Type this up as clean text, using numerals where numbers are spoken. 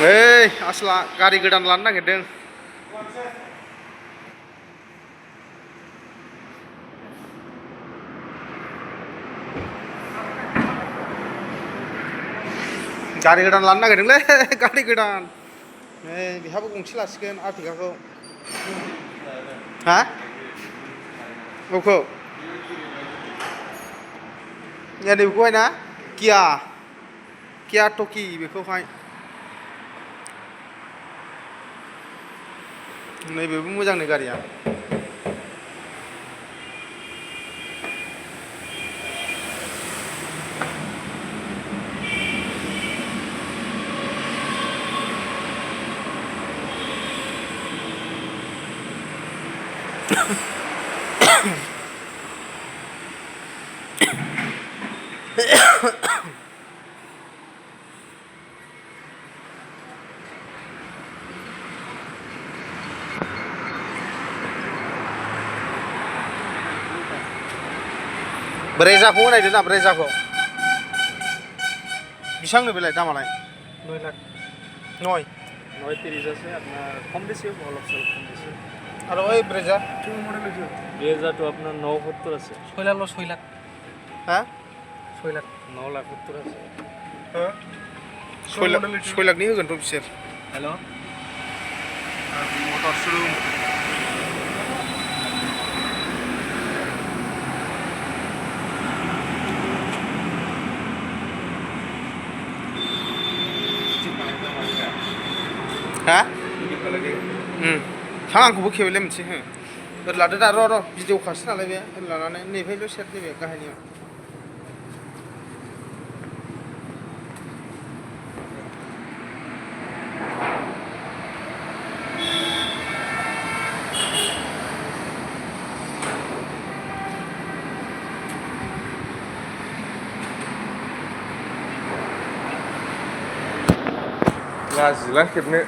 आसला गारि गोदान लानो नागिरदों गारि गोदान लानो नागिरदोंलै गारि गोदान बेहाबो गंसे लासिगोन आर्टिगाखौ हा बबेखौ नैबेखौहाय ना किया टकि बेखौहाय नैबेबो मोजां नै गारिया ब्रेजाखौ नायदो ना ब्रेजाखौ बेसेबांनो बेलाय दामालाय 9 लाख 9 30 আছে আপনার কম বেশি অলপ চলপ কম বেশি আর ওই ব্রেজা কি মডেল আছে ব্রেজাটো আপনার 970 আছে 6 লাখ হ্যাঁ 6 লাখ 9 লাখ 70 আছে হ্যাঁ 6 লাখनि होगोन थ' बिसोर हेल' मटर शोरूम हा थां आंखौबो खेबैलाय मोनसे हो ओरै लादो दा र' भिडिअ खासो नालाय बे ओरै लानानै नैफ्रायल' सेट नैबे गाहायनियाव गाज्रिलां खेबनो